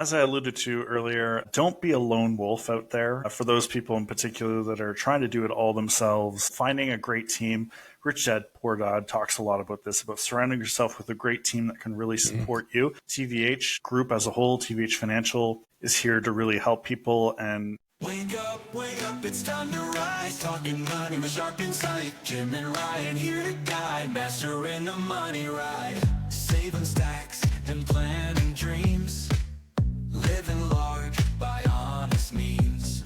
As I alluded to earlier, don't be a lone wolf out there. For those people in particular that are trying to do it all themselves, finding a great team. Rich Dad, Poor Dad talks a lot about this, about surrounding yourself with a great team that can really support you. TVH Group as a whole, TVH Financial, is here to really help people. And wake up, it's time to rise. Talking money with sharp insight. Jim and Ryan here to guide. Mastering the money ride. Saving stacks and planning dreams. Living large by honest means.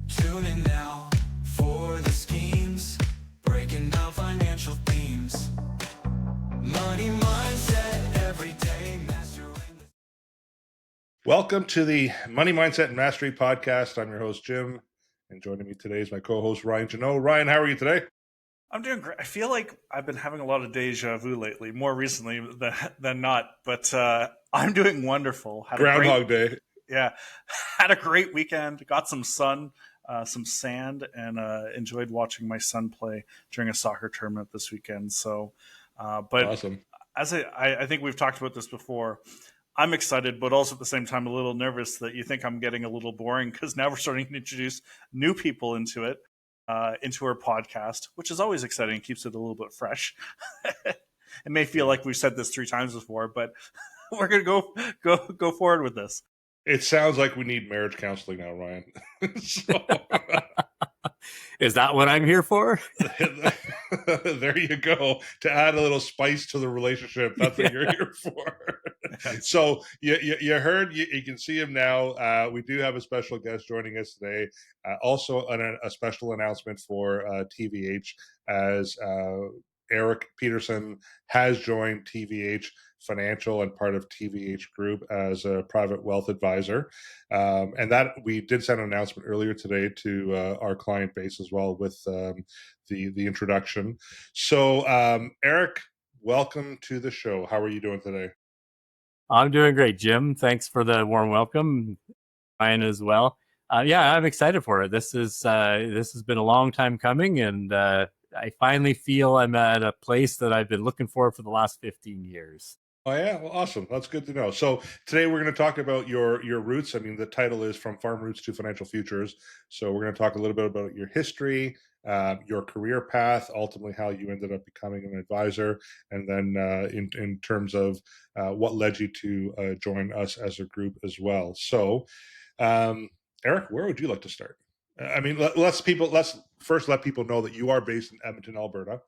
Tune in now for the schemes. Breaking down financial themes. Money mindset every day. Mastering. Welcome to the Money Mindset and Mastery podcast. I'm your host, Jim, and joining me today is my co-host, Ryan Genoe. Ryan, how are you today? I'm doing great. I feel like I've been having a lot of deja vu lately, more recently than not, but I'm doing wonderful. Groundhog Day. Yeah, had a great weekend, got some sun, some sand, and enjoyed watching my son play during a soccer tournament this weekend. So, but Awesome. As I think we've talked about this before, I'm excited, but also at the same time a little nervous that you think I'm getting a little boring because now we're starting to introduce new people into it, into our podcast, which is always exciting, keeps it a little bit fresh. It may feel like we've said this 3 times before, but we're gonna go forward with this. It sounds like we need marriage counseling now, Ryan. Is that what I'm here for? There you go. To add a little spice to the relationship, that's what you're here for. So you heard, you can see him now. We do have a special guest joining us today. Also a special announcement for TVH as Eric Peterson has joined TVH Financial and part of TVH Group as a private wealth advisor. And that we did send an announcement earlier today to our client base as well with the introduction. So Eric, welcome to the show. How are you doing today? I'm doing great, Jim. Thanks for the warm welcome. Ryan as well. Yeah, I'm excited for it. This has been a long time coming, and I finally feel I'm at a place that I've been looking for the last 15 years. Oh yeah, well, awesome. That's good to know. So today we're going to talk about your roots. I mean, the title is From Farm Roots to Financial Futures. So we're going to talk a little bit about your history, your career path, ultimately how you ended up becoming an advisor, and then in terms of what led you to join us as a group as well. So, Eric, where would you like to start? I mean, let's first let people know that you are based in Edmonton, Alberta.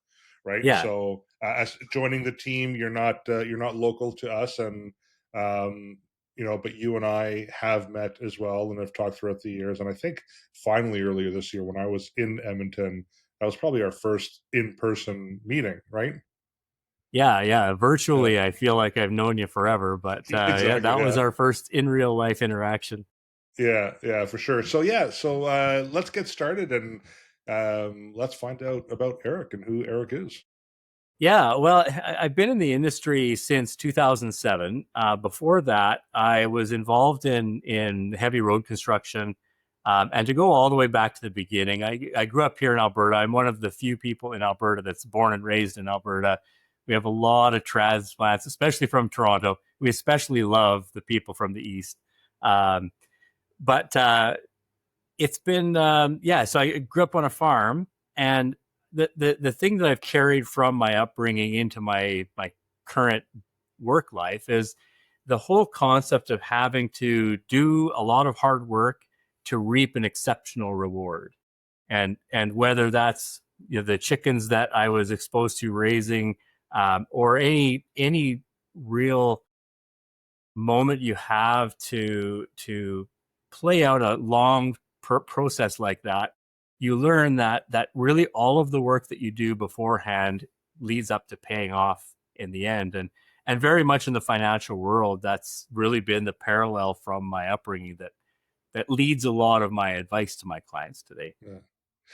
Right. Yeah. So as joining the team, you're not local to us, and but you and I have met as well and have talked throughout the years. And I think finally earlier this year when I was in Edmonton, that was probably our first in-person meeting, right? Yeah. Virtually, I feel like I've known you forever, but Exactly, yeah, that was our first in real life interaction. Yeah, for sure. So let's get started and let's find out about Eric and who Eric is. Yeah, well, I've been in the industry since 2007. Before that, I was involved in heavy road construction. And to go all the way back to the beginning, I grew up here in Alberta. I'm one of the few people in Alberta that's born and raised in Alberta. We have a lot of transplants, especially from Toronto. We especially love the people from the East. But it's been, so I grew up on a farm, and the thing that I've carried from my upbringing into my current work life is the whole concept of having to do a lot of hard work to reap an exceptional reward. And whether that's the chickens that I was exposed to raising, or any real moment you have to play out a long process like that, you learn that really all of the work that you do beforehand leads up to paying off in the end. And very much in the financial world, that's really been the parallel from my upbringing that leads a lot of my advice to my clients today. Yeah.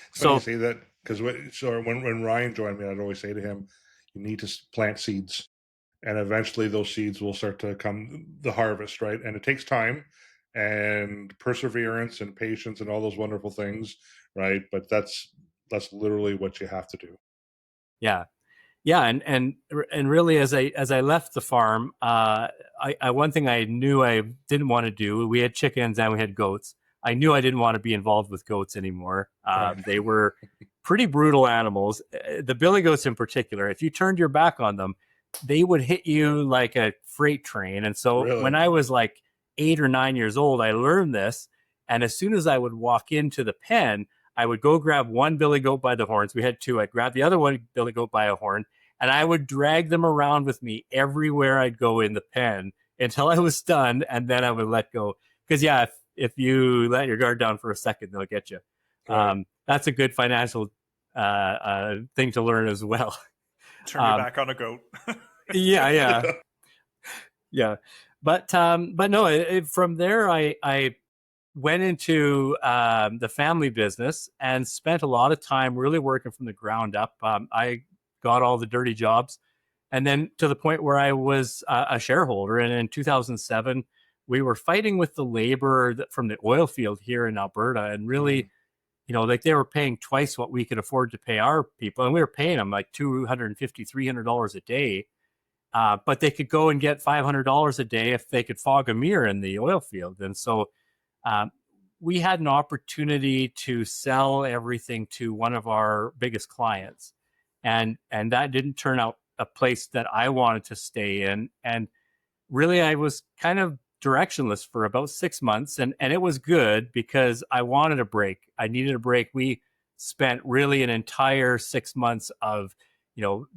It's funny you say that, because when Ryan joined me, I'd always say to him, you need to plant seeds, and eventually those seeds will start to come the harvest, right? And it takes time and perseverance and patience and all those wonderful things, right? But that's literally what you have to do. Yeah. Yeah, and really, as I left the farm, I one thing I knew I didn't want to do. We had chickens and we had goats. I knew I didn't want to be involved with goats anymore. Right. They were pretty brutal animals. The billy goats in particular. If you turned your back on them, they would hit you like a freight train. And so Really? when I was like 8 or 9 years old, I learned this. And as soon as I would walk into the pen, I would go grab one billy goat by the horns. We had two. I'd grab the other one billy goat by a horn, and I would drag them around with me everywhere I'd go in the pen until I was stunned, and then I would let go. Because yeah, if you let your guard down for a second, they'll get you. Right. That's a good financial thing to learn as well. Turn your back on a goat. Yeah, yeah, yeah. But no, from there I went into the family business and spent a lot of time really working from the ground up. I got all the dirty jobs, and then to the point where I was a shareholder. And in 2007, we were fighting with the labor from the oil field here in Alberta, and really, like they were paying twice what we could afford to pay our people, and we were paying them like $250, $300 a day. But they could go and get $500 a day if they could fog a mirror in the oil field. And so um, we had an opportunity to sell everything to one of our biggest clients, and that didn't turn out a place that I wanted to stay in. And really, I was kind of directionless for about 6 months, and it was good because I wanted a break. I needed a break. We spent really an entire 6 months of,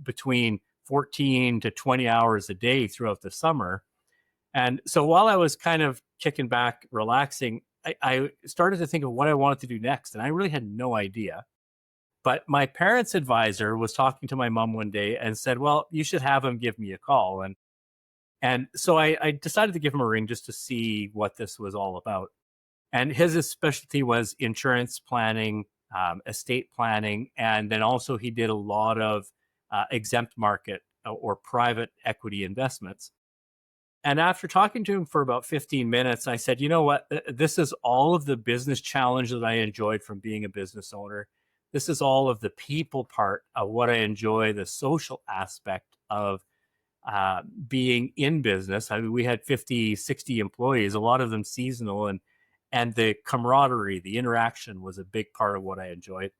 between 14 to 20 hours a day throughout the summer. And so while I was kind of kicking back, relaxing, I started to think of what I wanted to do next. And I really had no idea. But my parents' advisor was talking to my mom one day and said, well, you should have him give me a call. And so I decided to give him a ring just to see what this was all about. And his specialty was insurance planning, estate planning, and then also he did a lot of exempt market or private equity investments. And after talking to him for about 15 minutes, I said, you know what? This is all of the business challenge that I enjoyed from being a business owner. This is all of the people part of what I enjoy, the social aspect of being in business. I mean, we had 50, 60 employees, a lot of them seasonal, and the camaraderie, the interaction was a big part of what I enjoyed.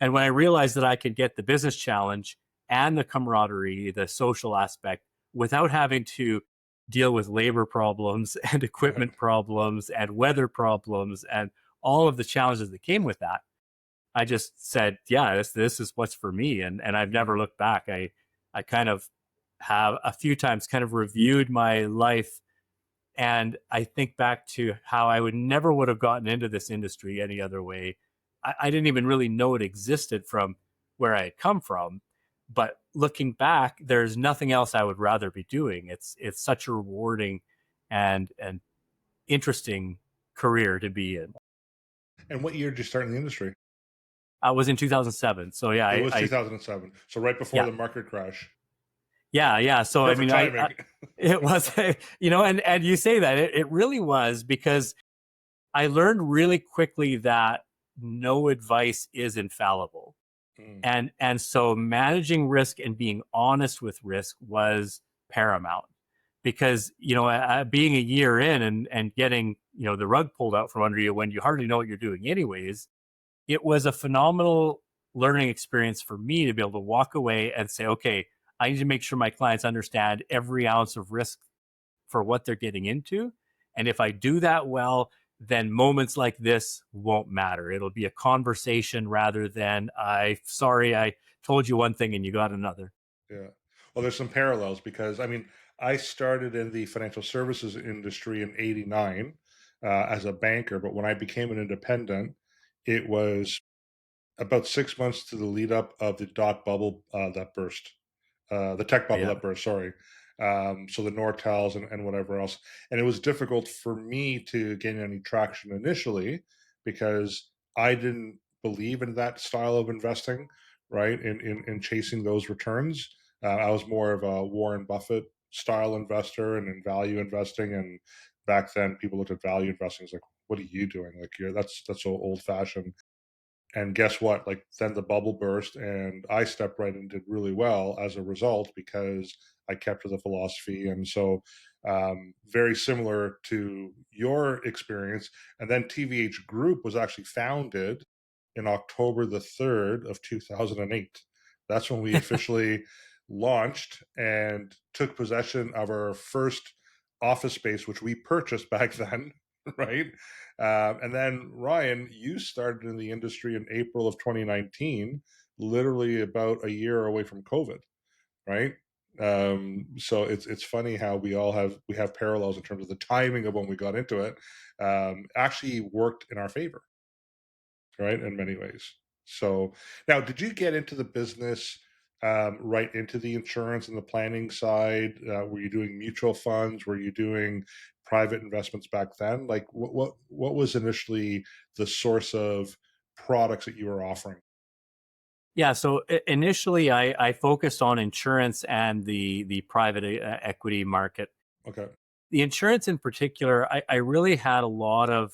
And when I realized that I could get the business challenge and the camaraderie, the social aspect, without having to deal with labor problems and Right. equipment problems and weather problems and all of the challenges that came with that, I just said, yeah, this is what's for me. And I've never looked back. I kind of have a few times kind of reviewed my life, and I think back to how I would have gotten into this industry any other way. I didn't even really know it existed from where I had come from. But looking back, there's nothing else I would rather be doing. It's such a rewarding and interesting career to be in. And what year did you start in the industry? I was in 2007, so yeah, It was I 2007. So right before yeah, the market crash. yeah. So I Perfect mean, timing. it was, and you say that it really was, because I learned really quickly that no advice is infallible. Mm. And so managing risk and being honest with risk was paramount, because being a year in and getting the rug pulled out from under you when you hardly know what you're doing anyways, it was a phenomenal learning experience for me to be able to walk away and say, okay, I need to make sure my clients understand every ounce of risk for what they're getting into. And if I do that well, then moments like this won't matter. It'll be a conversation rather than sorry, I told you one thing and you got another. Yeah. Well, there's some parallels because I mean, I started in the financial services industry in '89 as a banker, but when I became an independent, it was about 6 months to the lead up of the dot bubble that burst, the tech bubble Yeah. that burst. Sorry. So the Nortels and whatever else, and it was difficult for me to gain any traction initially because I didn't believe in that style of investing, right? In chasing those returns, I was more of a Warren Buffett style investor and in value investing. And back then, people looked at value investing as like, "What are you doing? Like, that's so old fashioned." And guess what? Like then the bubble burst, and I stepped right and did really well as a result because I kept to the philosophy. And so, very similar to your experience. And then TVH Group was actually founded in October the 3rd of 2008. That's when we officially launched and took possession of our first office space, which we purchased back then, right? And then, Ryan, you started in the industry in April of 2019, literally about a year away from COVID, right? So it's funny how we have parallels in terms of the timing of when we got into it. Actually worked in our favor, right, in many ways. So now, did you get into the business right into the insurance and the planning side? Were you doing mutual funds? Were you doing private investments back then? Like, what was initially the source of products that you were offering? Yeah, so initially I focused on insurance and the private equity market. Okay. The insurance in particular, I really had a lot of,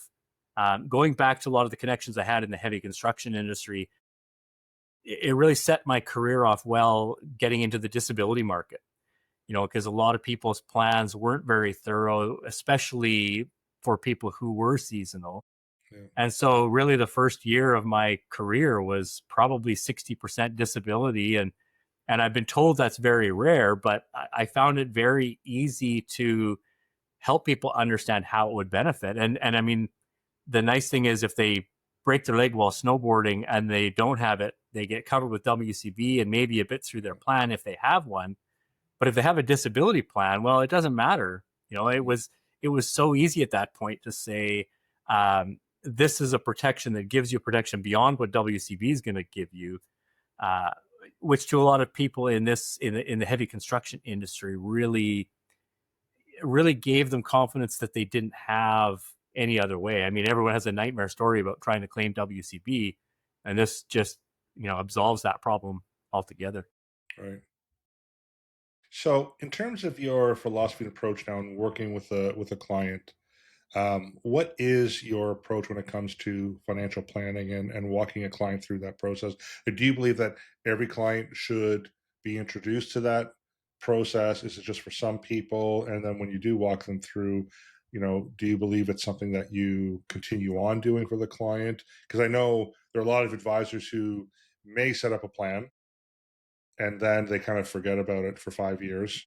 going back to a lot of the connections I had in the heavy construction industry, it really set my career off well getting into the disability market, because a lot of people's plans weren't very thorough, especially for people who were seasonal. Yeah. And so really the first year of my career was probably 60% disability. And I've been told that's very rare, but I found it very easy to help people understand how it would benefit. And I mean, the nice thing is if they break their leg while snowboarding and they don't have it, they get covered with WCB and maybe a bit through their plan if they have one. But if they have a disability plan, well, it doesn't matter. It was so easy at that point to say, this is a protection that gives you protection beyond what WCB is going to give you, uh, which to a lot of people in the heavy construction industry really gave them confidence that they didn't have any other way. I mean, everyone has a nightmare story about trying to claim WCB, and this just absolves that problem altogether. Right. So, in terms of your philosophy and approach now and working with a client, what is your approach when it comes to financial planning and walking a client through that process? Do you believe that every client should be introduced to that process? Is it just for some people? And then when you do walk them through, do you believe it's something that you continue on doing for the client? Because I know there are a lot of advisors who may set up a plan and then they kind of forget about it for 5 years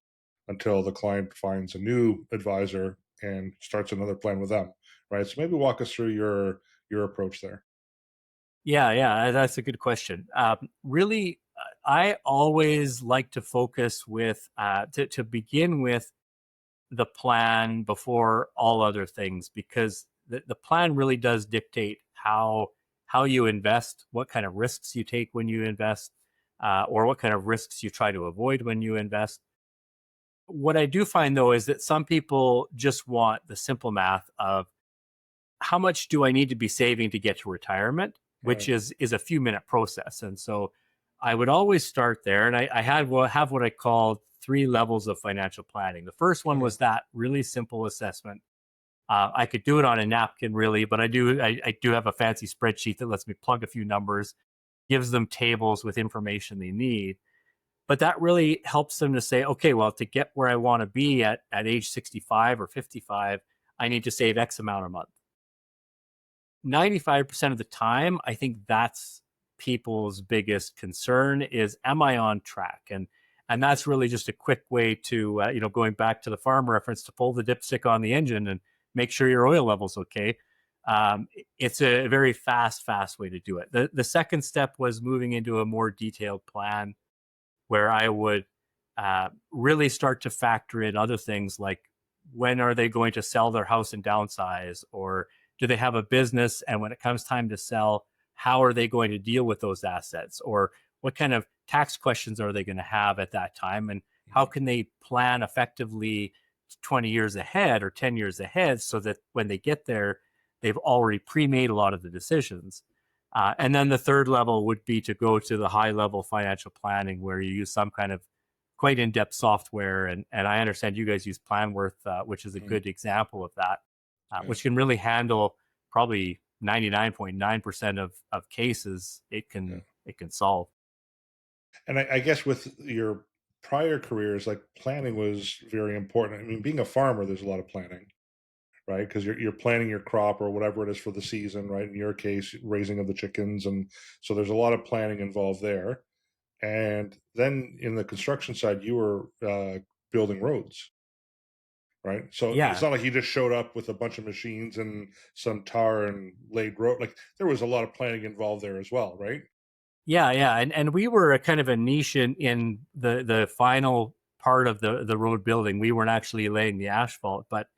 until the client finds a new advisor and starts another plan with them, right? So maybe walk us through your approach there. Yeah, that's a good question. Really, I always like to focus with to begin with the plan before all other things, because the plan really does dictate how you invest, what kind of risks you take when you invest, or what kind of risks you try to avoid when you invest. What I do find though is that some people just want the simple math of how much do I need to be saving to get to retirement, which Right. is a few minute process. And so I would always start there. And I have what I call three levels of financial planning. The first one Okay. was that really simple assessment. I could do it on a napkin, really, but I do have a fancy spreadsheet that lets me plug a few numbers, gives them tables with information they need. But that really helps them to say, okay, well, to get where I want to be at age 65 or 55, I need to save X amount a month. 95% of the time, I think that's people's biggest concern is, am I on track? And that's really just a quick way to, going back to the farm reference, to pull the dipstick on the engine and make sure your oil level's okay. It's a very fast way to do it. The second step was moving into a more detailed plan where I would really start to factor in other things like, when are they going to sell their house and downsize, or do they have a business, and when it comes time to sell, how are they going to deal with those assets, or what kind of tax questions are they going to have at that time, and how can they plan effectively 20 years ahead or 10 years ahead so that when they get there, they've already pre-made a lot of the decisions. And then the third level would be to go to the high level financial planning, where you use some kind of quite in-depth software. And I understand you guys use Planworth, which is a Mm. good example of that, Yeah. which can really handle probably 99.9% of cases Yeah. it can solve. And I guess with your prior careers, like planning was very important. I mean, being a farmer, there's a lot of planning, right? Because you're planning your crop or whatever it is for the season, right? In your case, raising of the chickens, and so there's a lot of planning involved there. And then in the construction side, you were building roads, right? So it's Yeah, not like you just showed up with a bunch of machines and some tar and laid road. Like there was a lot of planning involved there as well, right? yeah, and we were a kind of a niche in the final part of the road building. We weren't actually laying the asphalt, but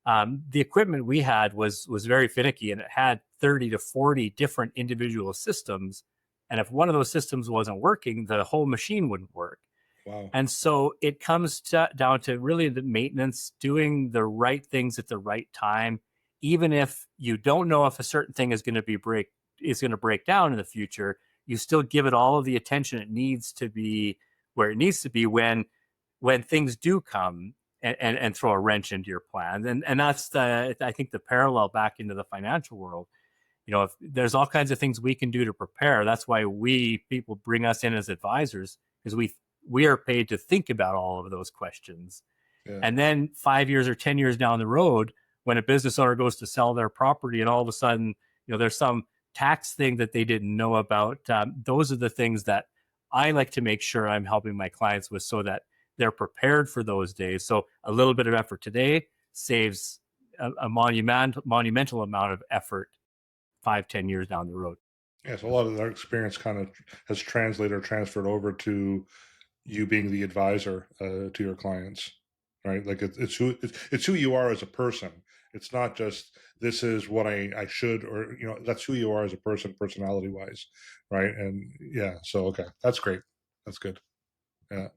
the equipment we had was very finicky, and it had 30 to 40 different individual systems. And if one of those systems wasn't working, the whole machine wouldn't work. Wow. And so it comes down to really the maintenance, doing the right things at the right time, even if you don't know if a certain thing is going to break down in the future. You still give it all of the attention it needs to be where it needs to be when things do come and throw a wrench into your plan. And that's I think the parallel back into the financial world. If there's all kinds of things we can do to prepare, that's why people bring us in as advisors, because we are paid to think about all of those questions. Yeah. And then 5 years or 10 years down the road, when a business owner goes to sell their property and all of a sudden, there's some tax thing that they didn't know about. Those are the things that I like to make sure I'm helping my clients with, so that they're prepared for those days. So a little bit of effort today saves a monumental amount of effort 5, 10 years down the road. Yes, a lot of their experience kind of has translated or transferred over to you being the advisor to your clients, right? Like it's who you are as a person. It's not just this is what I should, or that's who you are as a person, personality wise, right? And yeah, so okay, that's great. That's good. Yeah.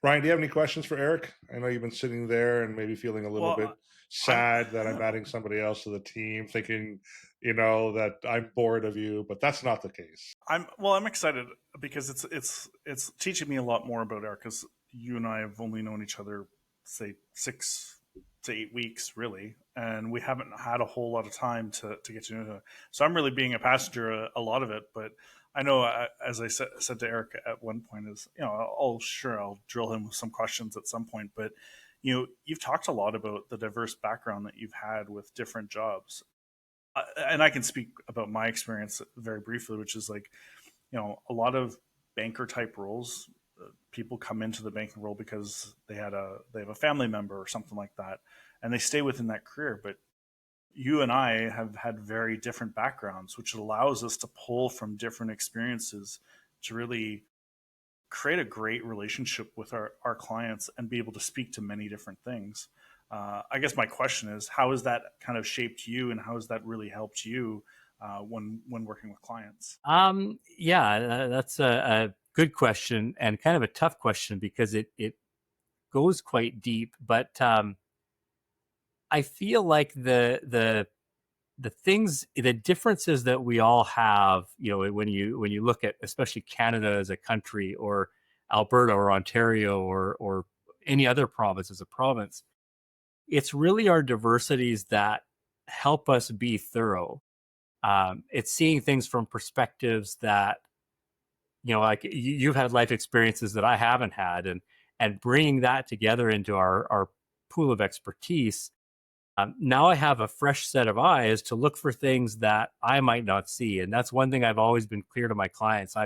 Ryan, do you have any questions for Eric? I know you've been sitting there and maybe feeling a little bit Well, I'm sad that I'm adding somebody else to the team, thinking, that I'm bored of you, but that's not the case. I'm excited because it's teaching me a lot more about Eric, because you and I have only known each other, say, 6 to 8 weeks, really, and we haven't had a whole lot of time to get to know him. So I'm really being a passenger a lot of it. But I know, as I said to Eric at one point, is I'll drill him with some questions at some point. But you've talked a lot about the diverse background that you've had with different jobs, and I can speak about my experience very briefly, which is like, a lot of banker type roles. People come into the banking role because they have a family member or something like that, and they stay within that career. But you and I have had very different backgrounds, which allows us to pull from different experiences to really create a great relationship with our clients and be able to speak to many different things. I guess my question is, how has that kind of shaped you, and how has that really helped you when working with clients? Yeah, that's a good question, and kind of a tough question, because it goes quite deep. But I feel like the differences that we all have, when you look at especially Canada as a country, or Alberta or Ontario, or any other province as a province, it's really our diversities that help us be thorough. It's seeing things from perspectives that, like you've had life experiences that I haven't had, and bringing that together into our pool of expertise. Now I have a fresh set of eyes to look for things that I might not see. And that's one thing I've always been clear to my clients.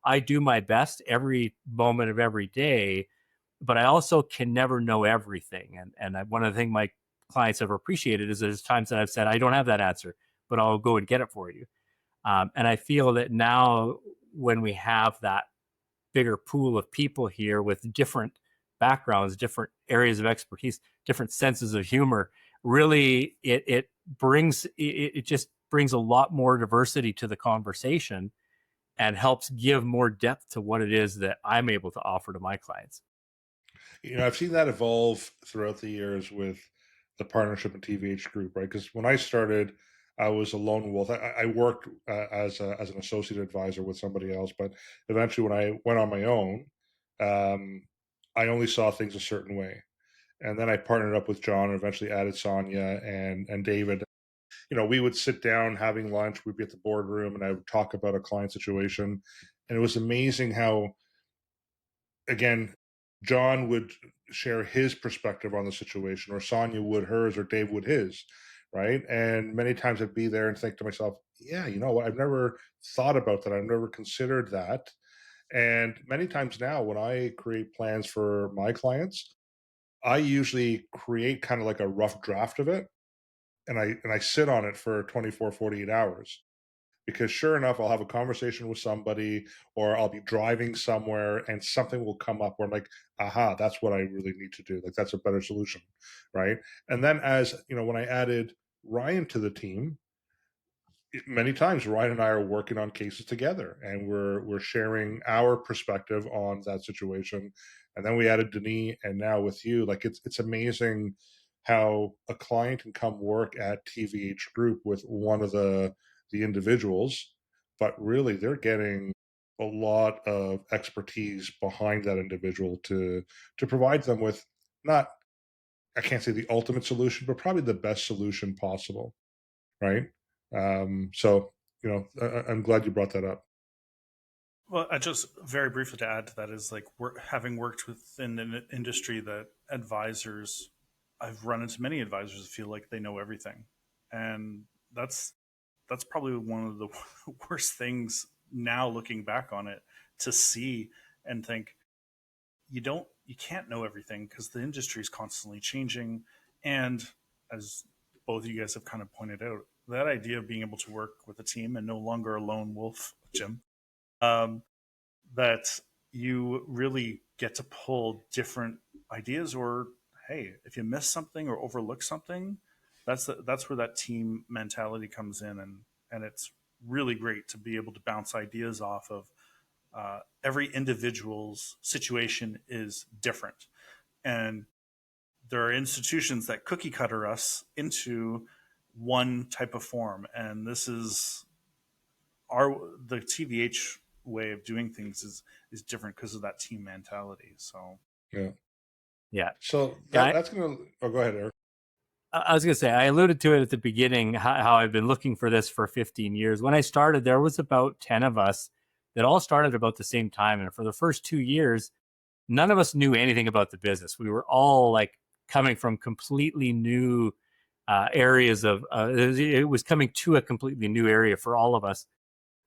I do my best every moment of every day, but I also can never know everything. One of the things my clients have appreciated is there's times that I've said, I don't have that answer, but I'll go and get it for you. And I feel that now, when we have that bigger pool of people here with different backgrounds, different areas of expertise, different senses of humor, really it just brings a lot more diversity to the conversation, and helps give more depth to what it is that I'm able to offer to my clients. I've seen that evolve throughout the years with the partnership and TVH group, right? Because when I started, I was a lone wolf. I worked as an associate advisor with somebody else, but eventually, when I went on my own, um, I only saw things a certain way. And then I partnered up with John and eventually added Sonia and David. we would sit down having lunch, we'd be at the boardroom, and I would talk about a client situation. And it was amazing how, again, John would share his perspective on the situation, or Sonia would hers, or Dave would his, right? And many times I'd be there and think to myself, yeah, you know what? I've never thought about that. I've never considered that. And many times now, when I create plans for my clients, I usually create kind of like a rough draft of it, and I sit on it for 24, 48 hours, because sure enough, I'll have a conversation with somebody, or I'll be driving somewhere and something will come up where I'm like, aha, that's what I really need to do. Like, that's a better solution, right? And then, as you know, when I added Ryan to the team, many times Ryan and I are working on cases together, and we're sharing our perspective on that situation. And then we added Denis, and now with you, like, it's amazing how a client can come work at TVH Group with one of the individuals, but really they're getting a lot of expertise behind that individual to provide them with, not, I can't say the ultimate solution, but probably the best solution possible, right? So, I'm glad you brought that up. Well, I just very briefly to add to that is like having worked within an industry that advisors, I've run into many advisors that feel like they know everything, and that's that's probably one of the worst things now looking back on it, to see and think you can't know everything because the industry is constantly changing. And as both of you guys have kind of pointed out, that idea of being able to work with a team and no longer a lone wolf, Jim, um, that you really get to pull different ideas, or hey, if you miss something or overlook something, that's where that team mentality comes in. And it's really great to be able to bounce ideas off of. Every individual's situation is different, and there are institutions that cookie cutter us into one type of form, and this is the TVH way of doing things is different because of that team mentality. So Yeah. Yeah. So Yeah. that's gonna. Oh, go ahead, Eric. I was going to say, I alluded to it at the beginning, how I've been looking for this for 15 years. When I started, there was about 10 of us that all started about the same time. And for the first 2 years, none of us knew anything about the business. We were all like coming from completely new areas of, it was coming to a completely new area for all of us.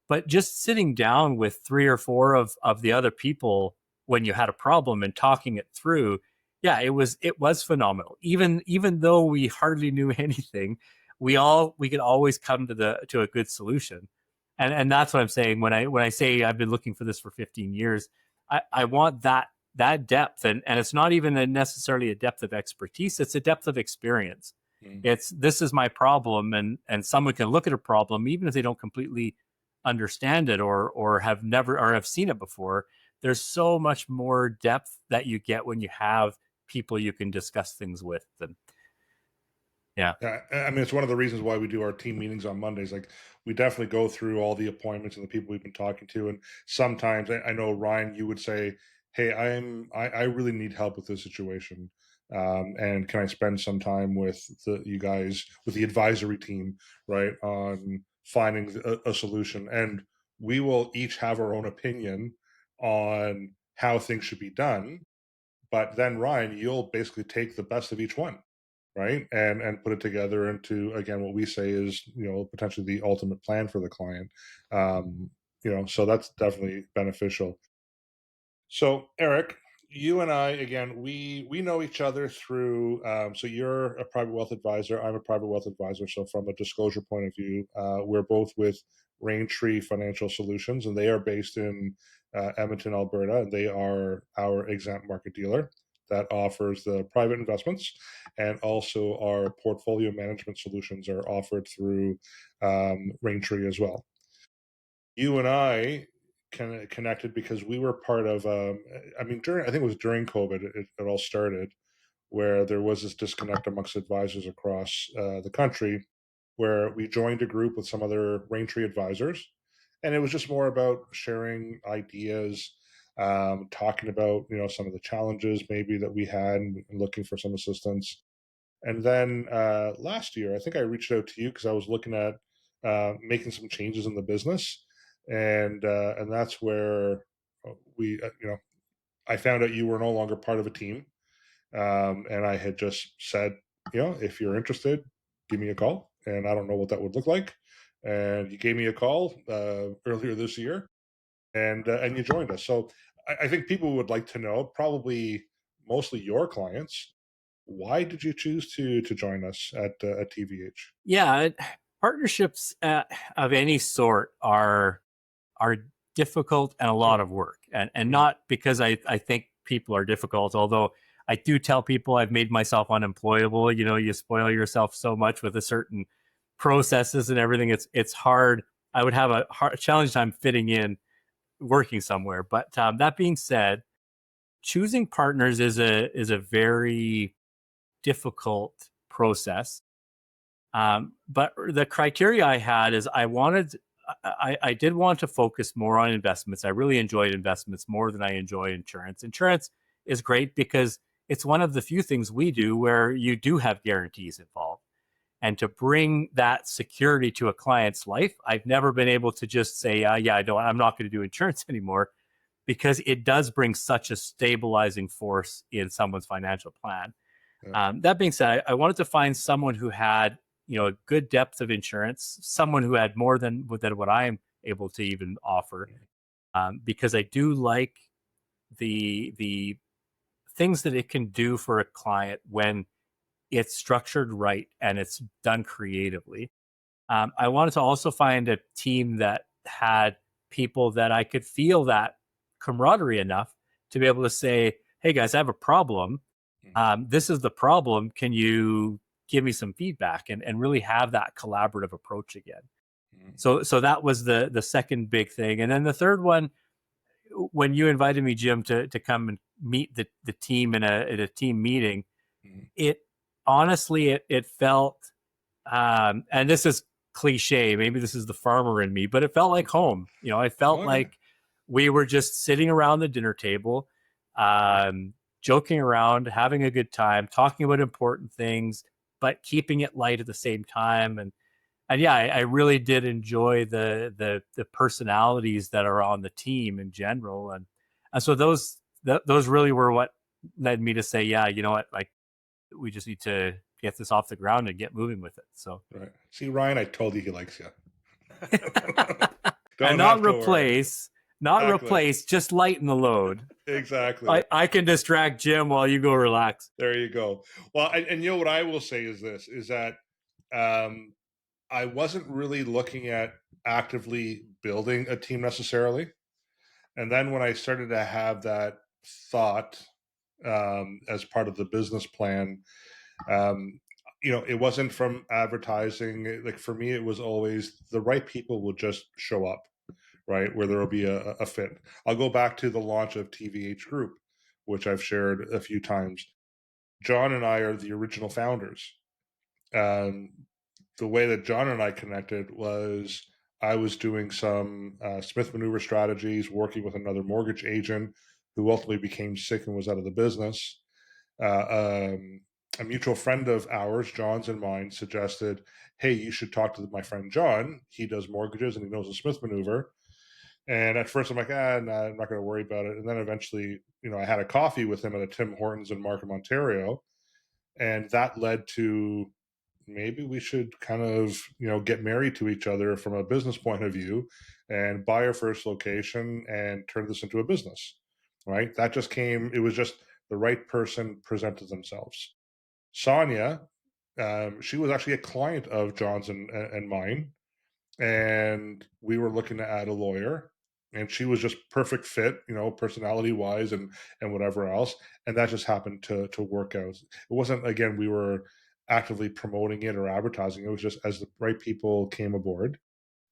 But just sitting down with three or four of the other people when you had a problem and talking it through, yeah, it was phenomenal. Even though we hardly knew anything, we could always come to a good solution. And that's what I'm saying when I say I've been looking for this for 15 years. I want that depth, and it's not even necessarily a depth of expertise, it's a depth of experience. Mm. It's, this is my problem, and someone can look at a problem even if they don't completely understand it, or have never, or have seen it before. There's so much more depth that you get when you have people you can discuss things with. And yeah. Yeah, I mean, it's one of the reasons why we do our team meetings on Mondays. Like, we definitely go through all the appointments and the people we've been talking to, and sometimes I know, Ryan, you would say, "Hey, I really need help with this situation, and can I spend some time with you guys, with the advisory team, right, on finding a solution?" And we will each have our own opinion on how things should be done, but then, Ryan, you'll basically take the best of each one, right, and put it together into, again, what we say is, potentially the ultimate plan for the client. So that's definitely beneficial. So, Eric, you and I, again, we know each other through. So you're a private wealth advisor. I'm a private wealth advisor. So from a disclosure point of view, we're both with Raintree Financial Solutions, and they are based in Edmonton, Alberta, and they are our exempt market dealer that offers the private investments, and also our portfolio management solutions are offered through Raintree as well. You and I connected because we were part of. I mean, I think it was during COVID, it all started, where there was this disconnect amongst advisors across the country, where we joined a group with some other Raintree advisors, and it was just more about sharing ideas, talking about some of the challenges maybe that we had, and looking for some assistance. And then last year, I think I reached out to you because I was looking at making some changes in the business, and that's where I found out you were no longer part of a team, and I had just said, if you're interested, give me a call, and I don't know what that would look like, and you gave me a call earlier this year, and you joined us. So I think people would like to know, probably mostly your clients, why did you choose to join us at TVH? Yeah, partnerships of any sort are difficult and a lot Sure. of work, and Mm, not because I think people are difficult, although I do tell people I've made myself unemployable. You spoil yourself so much with a certain processes and everything. It's hard. I would have a challenge time fitting in working somewhere. But that being said, choosing partners is a very difficult process. But the criteria I had is I did want to focus more on investments. I really enjoyed investments more than I enjoy insurance. Insurance is great because it's one of the few things we do where you do have guarantees involved. And to bring that security to a client's life, I've never been able to just say, yeah, I'm not going to do insurance anymore, because it does bring such a stabilizing force in someone's financial plan. yeah. That being said, I wanted to find someone who had, a good depth of insurance, someone who had more than what I'm able to even offer, because I do like the things that it can do for a client when it's structured right and it's done creatively. I wanted to also find a team that had people that I could feel that camaraderie enough to be able to say, "Hey guys, I have a problem. This is the problem. Can you give me some feedback?" and really have that collaborative approach again. Mm, So that was the second big thing, and then the third one, when you invited me, Jim, to come and meet the team in a team meeting, mm. it honestly it felt, and this is cliche, maybe this is the farmer in me, but it felt like home. I felt Okay. like we were just sitting around the dinner table, joking around, having a good time, talking about important things, but keeping it light at the same time. And yeah, I really did enjoy the personalities that are on the team in general, and so those really were what led me to say, yeah, you know what, like, we just need to get this off the ground and get moving with it. So, Right. See, Ryan, I told you he likes you. and Don't have to worry. not Exactly. replace, just lighten the load. Exactly. I can distract Jim while you go relax. There you go. Well, and what I will say is this: is that um, I wasn't really looking at actively building a team necessarily, and then when I started to have that thought as part of the business plan, um, it wasn't from advertising. Like for me, it was always the right people will just show up, right? Where there will be a fit. I'll go back to the launch of TVH Group, which I've shared a few times. John and I are the original founders. Um, the way that John and I connected was I was doing some Smith maneuver strategies, working with another mortgage agent who ultimately became sick and was out of the business. A mutual friend of ours, John's and mine, suggested, "Hey, you should talk to my friend John. He does mortgages and he knows the Smith maneuver." And at first, I'm like, nah, I'm not going to worry about it. And then eventually, I had a coffee with him at a Tim Hortons in Markham, Ontario, and that led to maybe we should kind of get married to each other from a business point of view and buy our first location and turn this into a business, right? That just came, it was just the right person presented themselves. Sonia, she was actually a client of John's and mine, and we were looking to add a lawyer, and she was just perfect fit, personality wise and whatever else, and that just happened to work out. It wasn't, again, we were actively promoting it or advertising. It was just as the right people came aboard,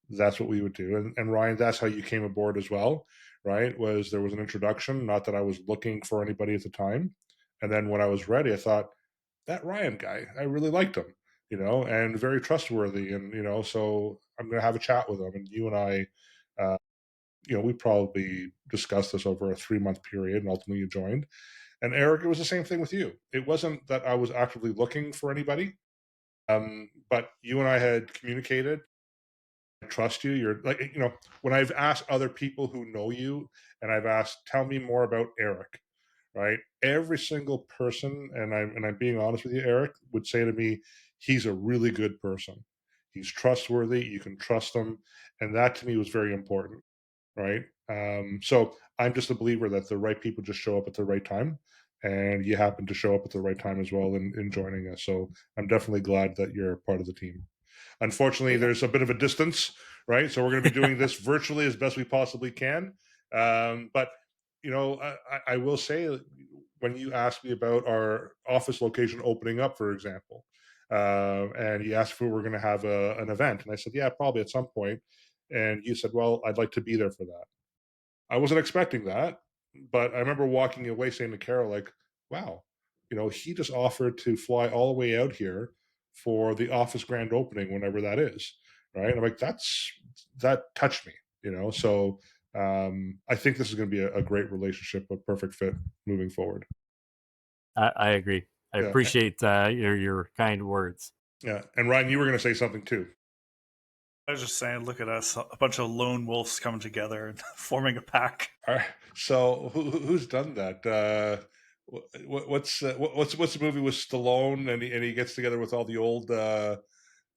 that's what we would do. And Ryan, that's how you came aboard as well, right? Was there was an introduction, not that I was looking for anybody at the time, and then when I was ready, I thought, that Ryan guy, I really liked him, and very trustworthy. And, so I'm going to have a chat with him. And you and I, we probably discussed this over a 3-month period, and ultimately you joined. And Eric, it was the same thing with you. It wasn't that I was actively looking for anybody, but you and I had communicated. I trust you. You're like, when I've asked other people who know you, and I've asked, tell me more about Eric, right? Every single person, and I'm being honest with you, Eric, would say to me, he's a really good person. He's trustworthy. You can trust him, and that to me was very important, right? So I'm just a believer that the right people just show up at the right time, and you happen to show up at the right time as well in joining us. So I'm definitely glad that you're part of the team. Unfortunately, there's a bit of a distance, right? So we're going to be doing this virtually as best we possibly can. But I will say, when you asked me about our office location opening up, for example, and you asked if we were going to have an event, and I said, yeah, probably at some point. And you said, well, I'd like to be there for that. I wasn't expecting that, but I remember walking away saying to Carol, like, wow, he just offered to fly all the way out here for the office grand opening, whenever that is. Right. I'm like, that touched me, So I think this is going to be a great relationship, a perfect fit moving forward. I agree. I Yeah. appreciate your kind words. Yeah. And Ryan, you were going to say something too. I was just saying, look at us, a bunch of lone wolves coming together and forming a pack. All right. So who's done that? What's the movie with Stallone, and he gets together with all the old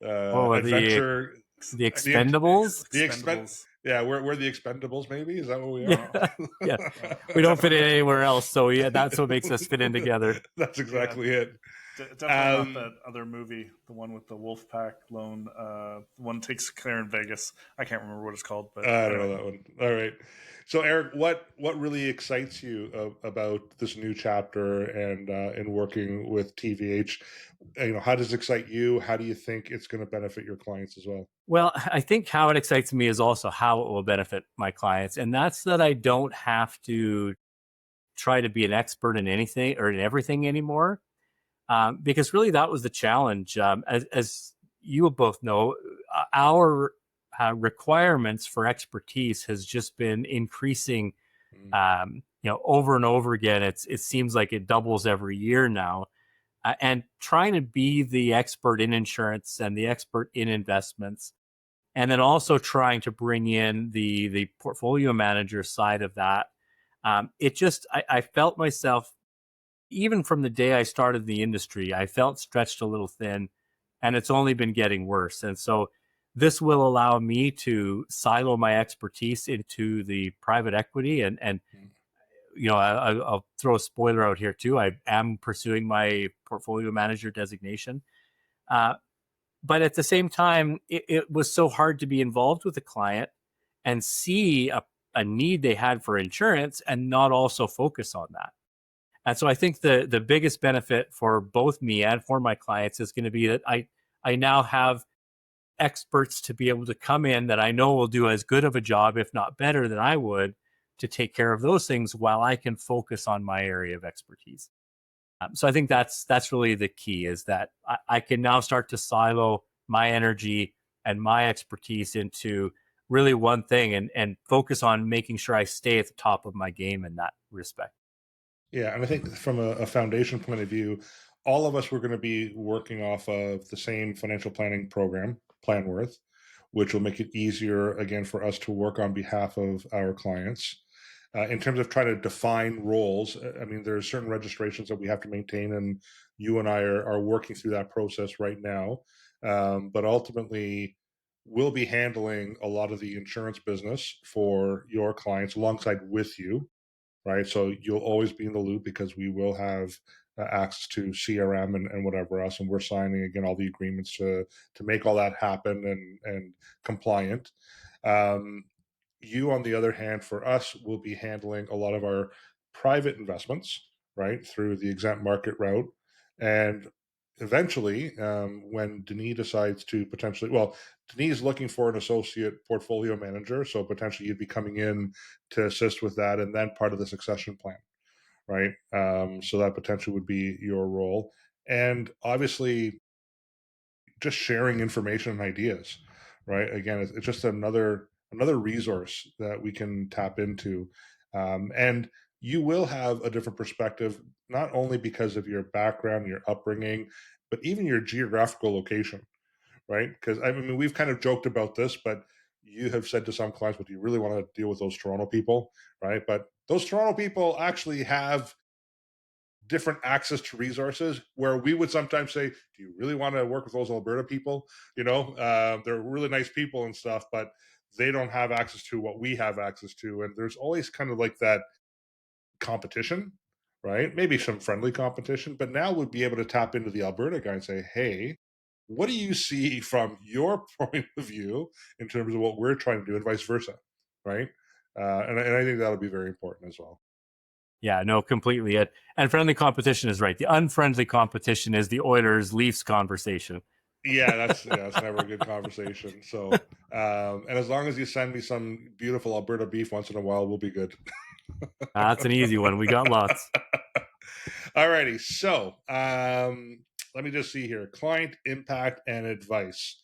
adventure, the Expendables. Yeah, we're the Expendables. Maybe, is that what we are? Yeah. We don't fit in anywhere else, so yeah, that's what makes us fit in together. That's exactly it. Definitely not that other movie, the one with the wolf pack lone. One takes care in Vegas. I can't remember what it's called, but I don't know that one. All right. So Eric, what really excites you about this new chapter and in working with TVH? How does it excite you? How do you think it's going to benefit your clients as well? Well, I think how it excites me is also how it will benefit my clients, and that's that I don't have to try to be an expert in anything or in everything anymore. Because really that was the challenge. As you both know, our requirements for expertise has just been increasing, over and over again. It seems like it doubles every year now. And trying to be the expert in insurance and the expert in investments, and then also trying to bring in the portfolio manager side of that. I felt myself, even from the day I started the industry, I felt stretched a little thin, and it's only been getting worse. And so this will allow me to silo my expertise into the private equity. And I'll throw a spoiler out here too. I am pursuing my portfolio manager designation. But at the same time, it was so hard to be involved with a client and see a need they had for insurance and not also focus on that. And so I think the biggest benefit for both me and for my clients is going to be that I now have experts to be able to come in that I know will do as good of a job, if not better, than I would, to take care of those things while I can focus on my area of expertise. So I think that's really the key, is that I can now start to silo my energy and my expertise into really one thing and focus on making sure I stay at the top of my game in that respect. Yeah, and I think from a foundation point of view, all of us were going to be working off of the same financial planning program, Planworth, which will make it easier, again, for us to work on behalf of our clients. In terms of trying to define roles, I mean, there are certain registrations that we have to maintain, and you and I are working through that process right now. But ultimately, we'll be handling a lot of the insurance business for your clients alongside with you, right? So you'll always be in the loop, because we will have access to CRM and whatever else, and we're signing again all the agreements to make all that happen and compliant. You, on the other hand, for us, will be handling a lot of our private investments, right, through the exempt market route. And eventually, when Denis decides to potentially, well, Denis is looking for an associate portfolio manager, so potentially you'd be coming in to assist with that, and then part of the succession plan, right? So that potentially would be your role. And obviously, just sharing information and ideas, right? Again, it's just another resource that we can tap into, and you will have a different perspective not only because of your background, your upbringing, but even your geographical location, right? Because I mean, we've kind of joked about this, but you have said to some clients, "But do you really want to deal with those Toronto people?" Right? But those Toronto people actually have different access to resources where we would sometimes say, do you really want to work with those Alberta people? They're really nice people and stuff, but they don't have access to what we have access to. And there's always kind of like that competition, right? Maybe some friendly competition, but now we'd be able to tap into the Alberta guy and say, hey, what do you see from your point of view in terms of what we're trying to do and vice versa, right? And I think that'll be very important as well. Yeah, no, completely it. And friendly competition is right. The unfriendly competition is the Oilers Leafs conversation. Yeah, that's never a good conversation. So, and as long as you send me some beautiful Alberta beef once in a while, we'll be good. That's an easy one. We got lots. Alrighty, so let me just see here: client impact and advice.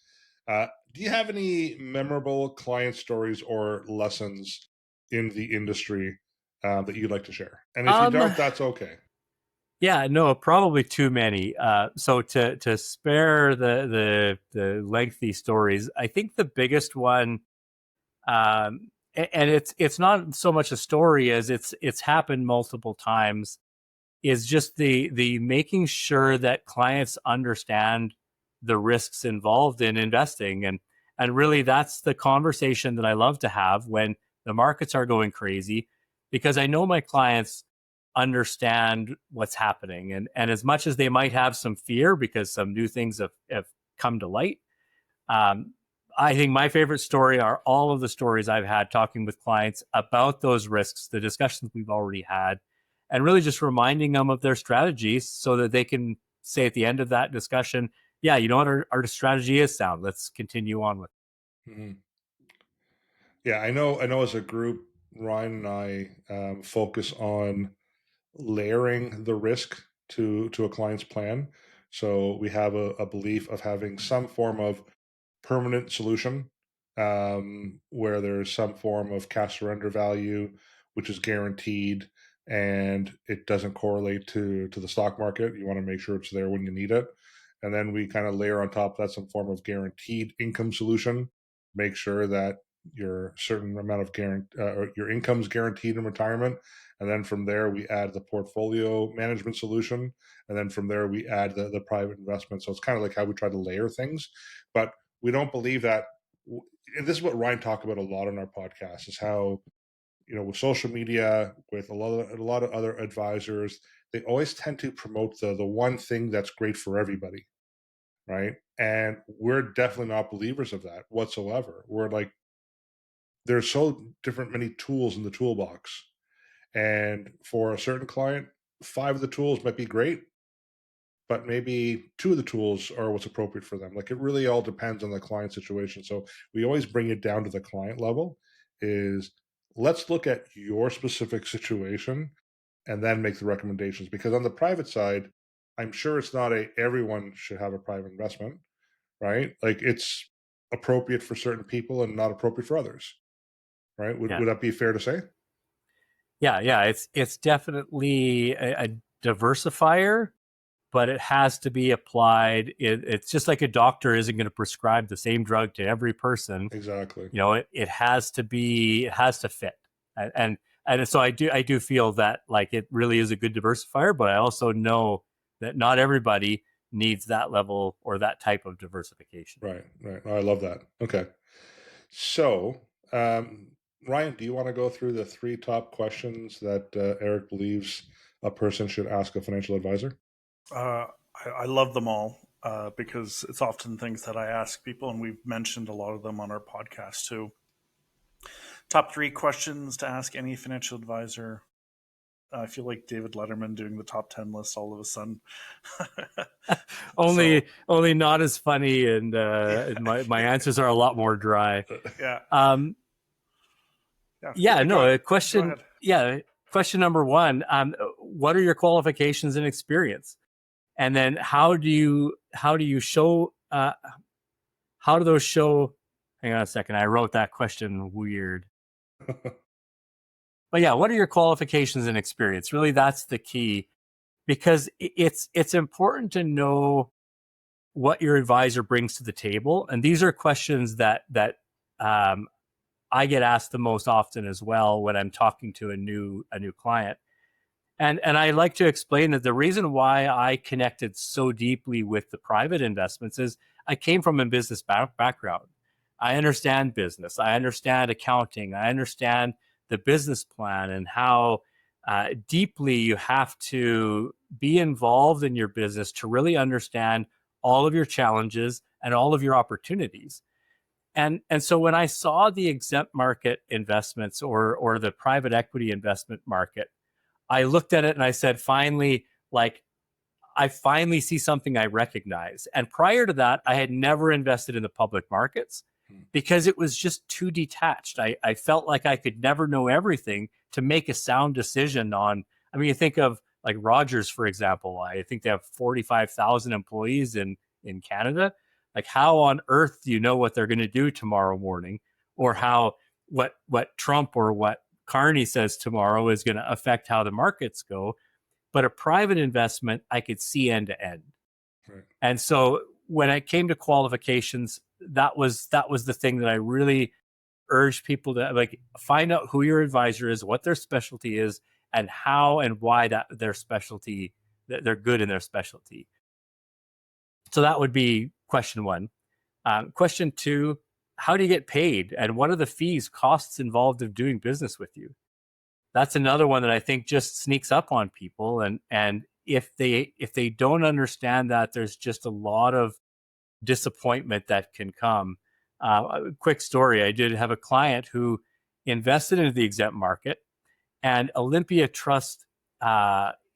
Do you have any memorable client stories or lessons in the industry that you'd like to share? And if you don't, that's okay. Yeah, no, probably too many. So to spare the lengthy stories, I think the biggest one, and it's not so much a story as it's happened multiple times, is just the making sure that clients understand the risks involved in investing, and really that's the conversation that I love to have when the markets are going crazy, because I know my clients understand what's happening, and as much as they might have some fear because some new things have come to light, um, I think my favorite story are all of the stories I've had talking with clients about those risks, the discussions we've already had, and really just reminding them of their strategies so that they can say at the end of that discussion, yeah, you know what, our strategy is sound. Let's continue on with it. Mm-hmm. Yeah, I know. I know. As a group, Ryan and I focus on layering the risk to a client's plan. So we have a belief of having some form of permanent solution, where there's some form of cash surrender value, which is guaranteed and it doesn't correlate to the stock market. You want to make sure it's there when you need it. And then we kind of layer on top of that some form of guaranteed income solution, make sure that your certain amount of or your income's guaranteed in retirement. And then from there, we add the portfolio management solution. And then from there, we add the private investment. So it's kind of like how we try to layer things. But we don't believe that. And this is what Ryan talked about a lot on our podcast, is how, with social media, with a lot of other advisors, they always tend to promote the one thing that's great for everybody, right? And we're definitely not believers of that whatsoever. We're like, there's so different many tools in the toolbox, and for a certain client, 5 of the tools might be great, but maybe 2 of the tools are what's appropriate for them. Like, it really all depends on the client situation. So we always bring it down to the client level. Is let's look at your specific situation and then make the recommendations. Because on the private side, I'm sure it's not everyone should have a private investment, right? Like, it's appropriate for certain people and not appropriate for others, right? Would, it. would that be fair to say? Yeah. It's definitely a diversifier, but it has to be applied. It's just like a doctor isn't going to prescribe the same drug to every person. Exactly. It has to fit. And so I do feel that, like, it really is a good diversifier, but I also know that not everybody needs that level or that type of diversification. Right. Oh, I love that. Okay. So, Ryan, do you want to go through the 3 top questions that Eric believes a person should ask a financial advisor? I love them all because it's often things that I ask people, and we've mentioned a lot of them on our podcast too. Top 3 questions to ask any financial advisor. I feel like David Letterman doing the top 10 list all of a sudden. only not as funny, and my answers are a lot more dry. Yeah. Question. Yeah. Question number 1. What are your qualifications and experience? And then how do those show? Hang on a second. I wrote that question weird. But yeah, what are your qualifications and experience? Really, that's the key. because it's important to know what your advisor brings to the table. And these are questions that I get asked the most often as well when I'm talking to a new client. And I like to explain that the reason why I connected so deeply with the private investments is I came from a business background. I understand business. I understand accounting. I understand the business plan and how deeply you have to be involved in your business to really understand all of your challenges and all of your opportunities. And so when I saw the exempt market investments or the private equity investment market, I looked at it and I said, finally, like, I finally see something I recognize. And prior to that, I had never invested in the public markets because it was just too detached. I felt like I could never know everything to make a sound decision on. I mean, you think of like Rogers, for example. I think they have 45,000 employees in Canada. Like, how on earth do you know what they're going to do tomorrow morning, or how what Trump or what Carney says tomorrow is going to affect how the markets go? But a private investment, I could see end to end. Right. And so when it came to qualifications, that was the thing that I really urged people to, like, find out who your advisor is, what their specialty is, and how and why that their specialty, they're good in their specialty. So that would be question one. Question two, how do you get paid? And what are the fees, costs involved of doing business with you? That's another one that I think just sneaks up on people. And if they don't understand that, there's just a lot of disappointment that can come. A quick story. I did have a client who invested into the exempt market, and Olympia Trust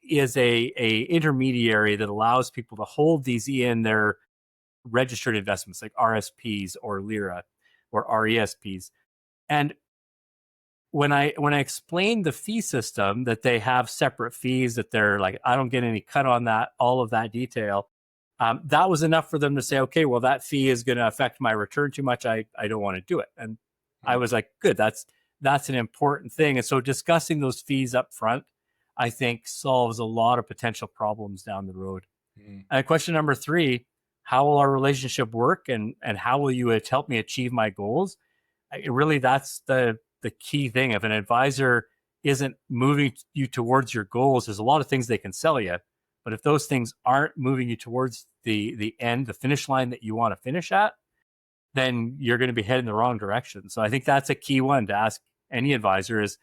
is a intermediary that allows people to hold these in their registered investments like RSPs or LIRA or RESPs. And when I explained the fee system, that they have separate fees, that they're like, I don't get any cut on that, all of that detail, that was enough for them to say, okay, well, that fee is going to affect my return too much. I don't want to do it. And I was like, good, that's an important thing. And so discussing those fees up front, I think, solves a lot of potential problems down the road. And question number three, how will our relationship work, and how will you help me achieve my goals? Really, that's the key thing. If an advisor isn't moving you towards your goals, there's a lot of things they can sell you. But if those things aren't moving you towards the end, the finish line that you want to finish at, then you're going to be heading the wrong direction. So I think that's a key one to ask any advisor is,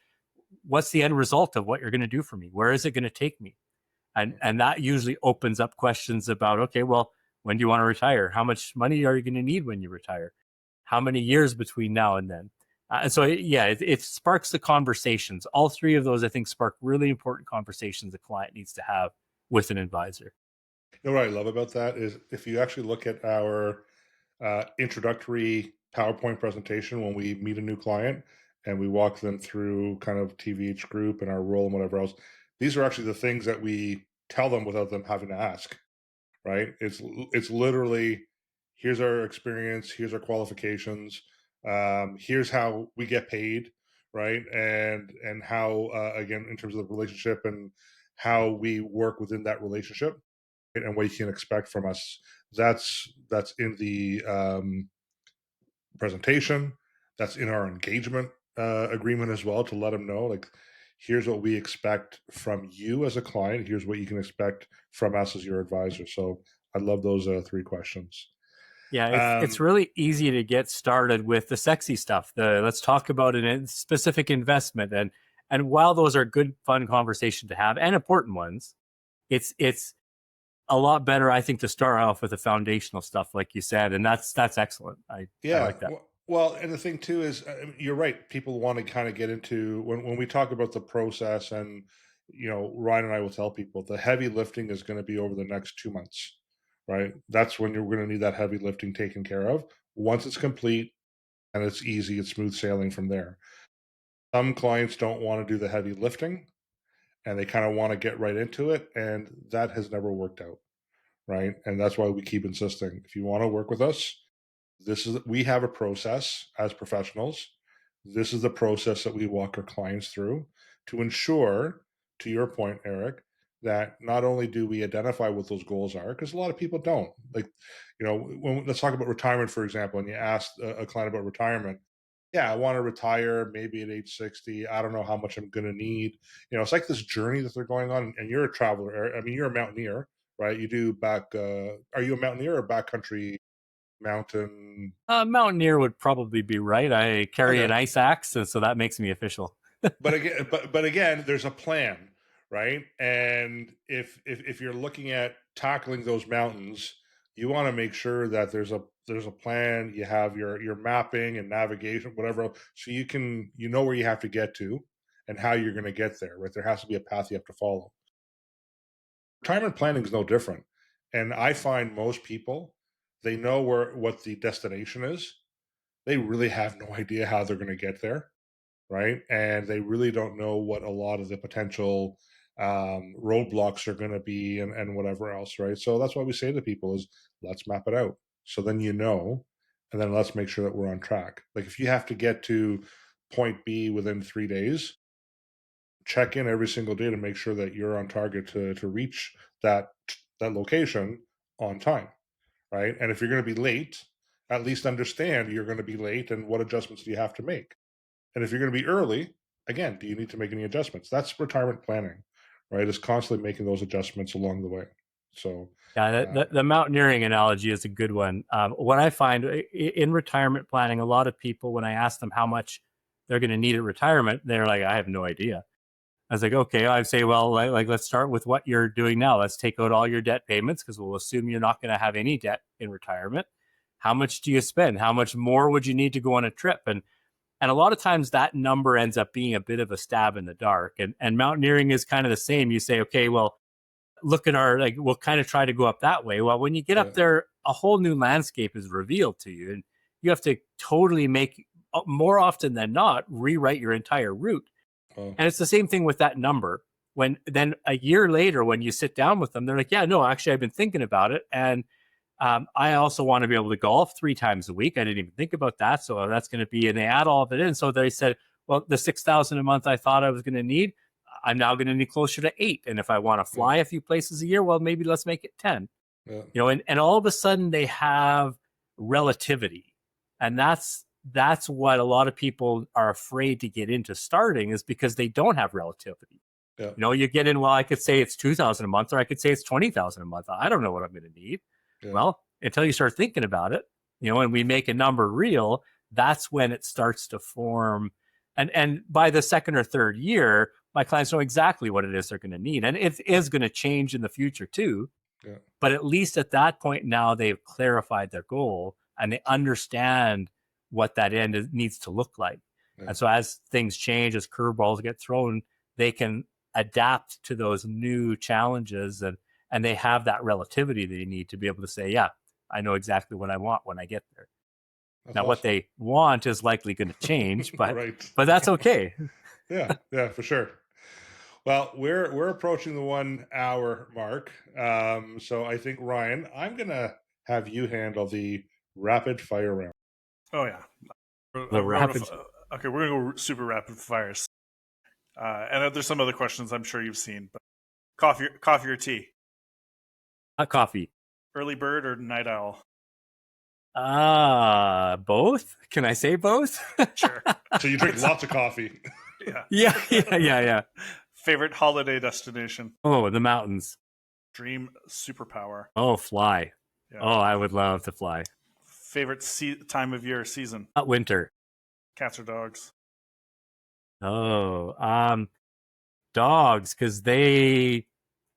what's the end result of what you're going to do for me? Where is it going to take me? And that usually opens up questions about, okay, well, when do you want to retire? How much money are you going to need when you retire? How many years between now and then? And so, it sparks the conversations. All three of those, I think, spark really important conversations the client needs to have with an advisor. You know what I love about that is if you actually look at our introductory PowerPoint presentation when we meet a new client and we walk them through kind of TVH group and our role and whatever else, these are actually the things that we tell them without them having to ask, right? It's literally, here's our experience, here's our qualifications, here's how we get paid, right? And how again, in terms of the relationship and how we work within that relationship, right? And what you can expect from us. That's in the presentation. That's in our engagement agreement as well, to let them know, like, here's what we expect from you as a client. Here's what you can expect from us as your advisor. So I love those three questions. Yeah, it's really easy to get started with the sexy stuff. Let's talk about a specific investment, and while those are good, fun conversation to have and important ones, it's a lot better, I think, to start off with the foundational stuff, like you said, and that's excellent. I like that. Well, and the thing too is, you're right. People want to kind of get into when we talk about the process, and Ryan and I will tell people the heavy lifting is going to be over the next 2 months, right? That's when you're going to need that heavy lifting taken care of. Once it's complete and it's easy, it's smooth sailing from there. Some clients don't want to do the heavy lifting, and they kind of want to get right into it, and that has never worked out, right? And that's why we keep insisting, if you want to work with us, we have a process as professionals. This is the process that we walk our clients through to ensure, to your point, Eric, that not only do we identify what those goals are, because a lot of people don't. Like, let's talk about retirement, for example, and you ask a client about retirement. Yeah, I want to retire maybe at age 60. I don't know how much I'm going to need. It's like this journey that they're going on. And you're a traveler. I mean, you're a mountaineer, right? You do are you a mountaineer or backcountry mountain? Mountaineer would probably be right. I carry an Okay. ice axe, and so that makes me official. But again, there's a plan, right? And if you're looking at tackling those mountains, you want to make sure that there's a plan. You have your mapping and navigation, whatever, so you know where you have to get to and how you're going to get there. Right? There has to be a path you have to follow. Retirement planning is no different, and I find most people, they know what the destination is. They really have no idea how they're going to get there, right? And they really don't know what a lot of the potential roadblocks are going to be, and whatever else, right? So that's why we say to people is, let's map it out. So then and then let's make sure that we're on track. Like if you have to get to point B within 3 days, check in every single day to make sure that you're on target to reach that location on time, right? And if you're going to be late, at least understand you're going to be late and what adjustments do you have to make. And if you're going to be early, again, do you need to make any adjustments? That's retirement planning, right? Is constantly making those adjustments along the way. So, Yeah, the mountaineering analogy is a good one. What I find in retirement planning, a lot of people, when I ask them how much they're going to need at retirement, they're like, I have no idea. I was like, okay, I'd say, well, like let's start with what you're doing now. Let's take out all your debt payments because we'll assume you're not going to have any debt in retirement. How much do you spend? How much more would you need to go on a trip? And a lot of times that number ends up being a bit of a stab in the dark. And mountaineering is kind of the same. You say, okay, well, look at we'll kind of try to go up that way. Well, when you get up there, a whole new landscape is revealed to you. And you have to totally more often than not, rewrite your entire route. And it's the same thing with that number. When then a year later, when you sit down with them, they're like, yeah, no, actually, I've been thinking about it. And I also want to be able to golf 3 times a week. I didn't even think about that. So that's going to be, and they add all of it in. So they said, well, the 6,000 a month I thought I was going to need, I'm now going to need closer to 8. And if I want to fly a few places a year, well, maybe let's make it 10. And all of a sudden they have relativity. And that's what a lot of people are afraid to get into starting, is because they don't have relativity. You get in, well, I could say it's 2,000 a month, or I could say it's 20,000 a month. I don't know what I'm going to need. Well, until you start thinking about it, and we make a number real, that's when it starts to form. And by the second or third year, my clients know exactly what it is they're going to need. And it is going to change in the future too. But at least at that point now, they've clarified their goal and they understand what that end needs to look like. And so as things change, as curveballs get thrown, they can adapt to those new challenges, and they have that relativity they need to be able to say, yeah, I know exactly what I want when I get there. That's now, awesome. What they want is likely going to change, but but that's okay. Yeah, for sure. Well, we're approaching the 1 hour mark. So I think, Ryan, I'm going to have you handle the rapid fire round. Oh, yeah. The rapid. Okay, we're going to go super rapid fires. And there's some other questions I'm sure you've seen, but coffee or tea? Coffee. Early bird or night owl? Both? Can I say both? Sure. So you drink lots of coffee. Yeah. Favorite holiday destination? Oh, the mountains. Dream superpower? Oh, fly. Yeah. Oh, I would love to fly. Favorite time of year, season? Winter. Cats or dogs? Oh, dogs, because they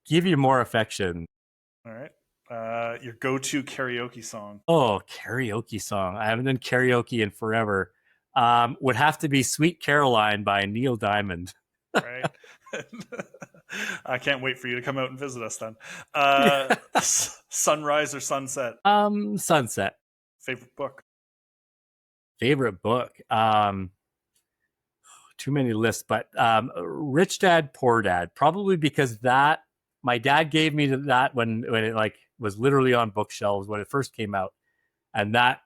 give you more affection. All right. Your go-to karaoke song? Oh, karaoke song. I haven't done karaoke in forever. Would have to be Sweet Caroline by Neil Diamond. Right. I can't wait for you to come out and visit us then. Sunrise or sunset? Sunset. Favorite book? Too many lists, but Rich Dad, Poor Dad, probably because my dad gave me that when it was literally on bookshelves when it first came out, and that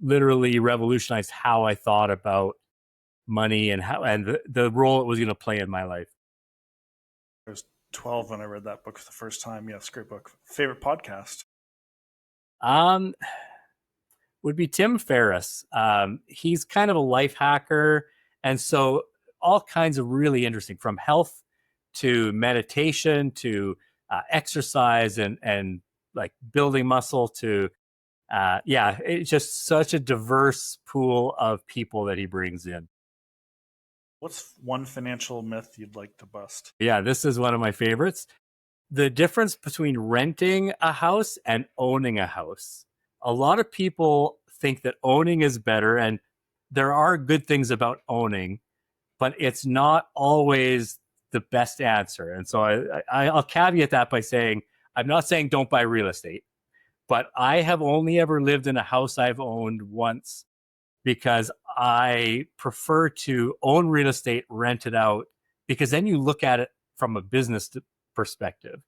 literally revolutionized how I thought about money and the role it was going to play in my life. 12 when I read that book for the first time. Yes, great book. Favorite podcast? Um, would be Tim Ferriss. He's kind of a life hacker, and so all kinds of really interesting, from health to meditation to exercise and like building muscle to yeah, it's just such a diverse pool of people that he brings in. What's one financial myth you'd like to bust? Yeah, this is one of my favorites. The difference between renting a house and owning a house. A lot of people think that owning is better, and there are good things about owning, but it's not always the best answer. And so I'll caveat that by saying, I'm not saying don't buy real estate, but I have only ever lived in a house I've owned once because I prefer to own real estate, rent it out, because then you look at it from a business perspective.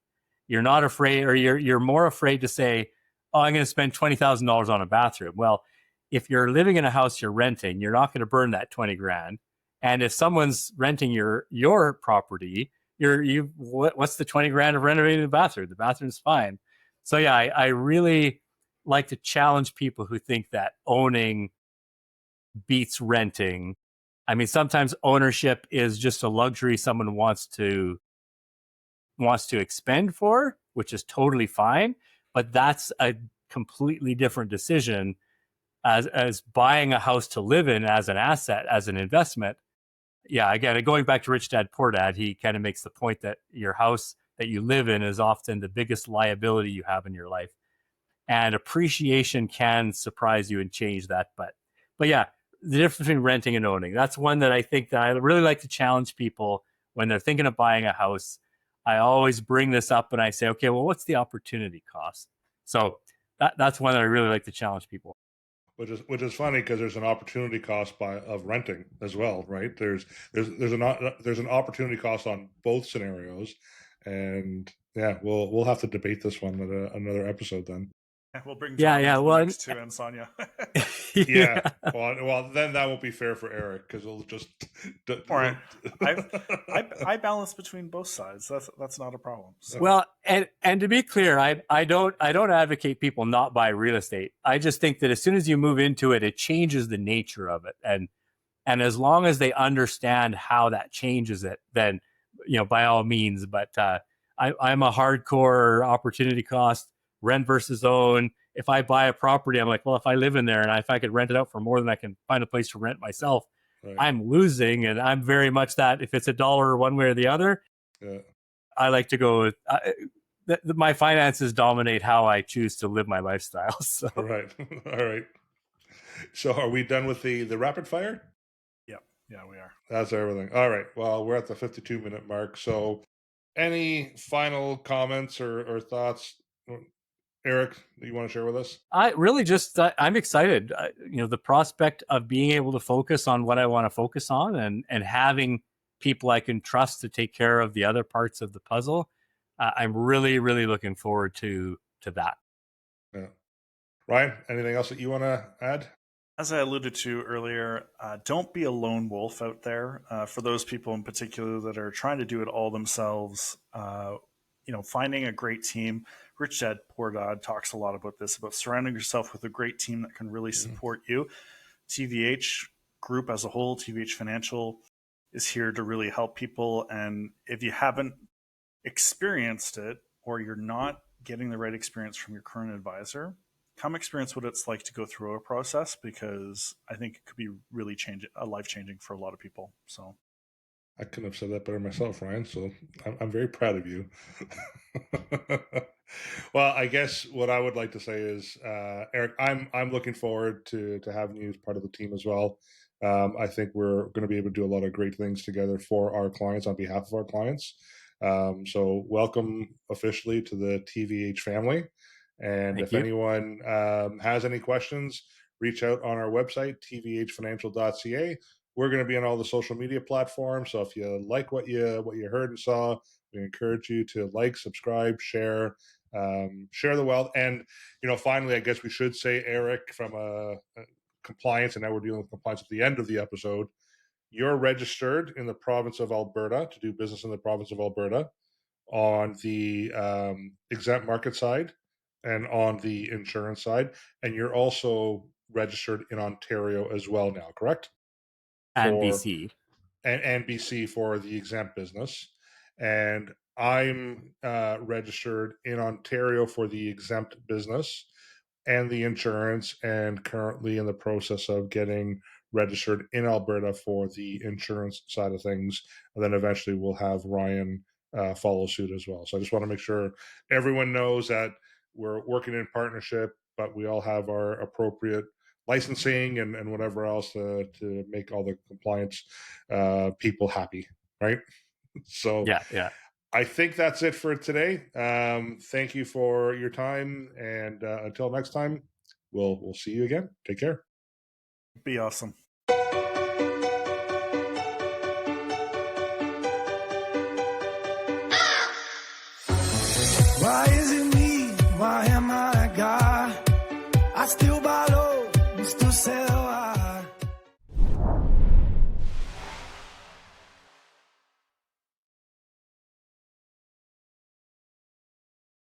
You're not afraid, or you're more afraid to say, "Oh, I'm going to spend $20,000 on a bathroom." Well, if you're living in a house you're renting, you're not going to burn that 20 grand. And if someone's renting your property, what's the 20 grand of renovating the bathroom? The bathroom's fine. So yeah, I really like to challenge people who think that owning beats renting. I mean, sometimes ownership is just a luxury someone wants to expend for, which is totally fine, but that's a completely different decision as buying a house to live in as an asset, as an investment. Yeah, again, going back to Rich Dad Poor Dad, he kind of makes the point that your house that you live in is often the biggest liability you have in your life. And appreciation can surprise you and change that. But yeah, the difference between renting and owning, that's one that I think that I really like to challenge people when they're thinking of buying a house. I always bring this up and I say, okay, well, what's the opportunity cost? So that's one that I really like to challenge people. Which is funny because there's an opportunity cost of renting as well, right? There's an opportunity cost on both scenarios, and yeah, we'll have to debate this one at another episode then. We'll bring Yeah, John yeah. into the Well, mix too, and Sonia. Yeah. Well, then that won't be fair for Eric because it'll just. All right. I balance between both sides. That's not a problem. So. Well, and to be clear, I don't advocate people not buy real estate. I just think that as soon as you move into it, it changes the nature of it, and as long as they understand how that changes it, then by all means. But I'm a hardcore opportunity cost, rent versus own. If I buy a property, I'm like, well, if I live in there and if I could rent it out for more than I can find a place to rent myself, Right. I'm losing. And I'm very much that if it's $1 one way or the other, Yeah. I like to go with my finances dominate how I choose to live my lifestyle. So. Right. All right. So are we done with the rapid fire? Yeah, we are. That's everything. All right. Well, we're at the 52-minute mark. So any final comments or thoughts, Eric, that you want to share with us? I really just I'm excited. The prospect of being able to focus on what I want to focus on and having people I can trust to take care of the other parts of the puzzle. I'm really, really looking forward to that. Yeah. Ryan, anything else that you want to add? As I alluded to earlier, don't be a lone wolf out there. For those people in particular that are trying to do it all themselves, finding a great team. Rich Dad Poor Dad talks a lot about this, about surrounding yourself with a great team that can really support you. TVH Group as a whole, TVH Financial, is here to really help people. And if you haven't experienced it, or you're not getting the right experience from your current advisor, come experience what it's like to go through a process, because I think it could be really life changing for a lot of people. So I couldn't have said that better myself, Ryan. So I'm very proud of you. Well, I guess what I would like to say is, Eric, I'm looking forward to having you as part of the team as well. I think we're going to be able to do a lot of great things together for our clients on behalf of our clients. So welcome officially to the TVH family. And Thank if you. anyone has any questions, reach out on our website, tvhfinancial.ca. We're going to be on all the social media platforms. So if you like what you heard and saw, we encourage you to like, subscribe, share the wealth. And finally, I guess we should say, Eric, from a compliance, and now we're dealing with compliance at the end of the episode. You're registered in the province of Alberta to do business in the province of Alberta. on the exempt market side and on the insurance side. And you're also registered in Ontario as well now, correct? And For BC. and BC for the exempt business. And I'm registered in Ontario for the exempt business and the insurance, and currently in the process of getting registered in Alberta for the insurance side of things. And then eventually we'll have Ryan follow suit as well. So I just want to make sure everyone knows that we're working in partnership, but we all have our appropriate licensing and whatever else to make all the compliance people happy, right? So Yeah. I think that's it for today. Thank you for your time, and until next time, we'll see you again. Take care. Be awesome. Why is it me? Why am I a guy? I still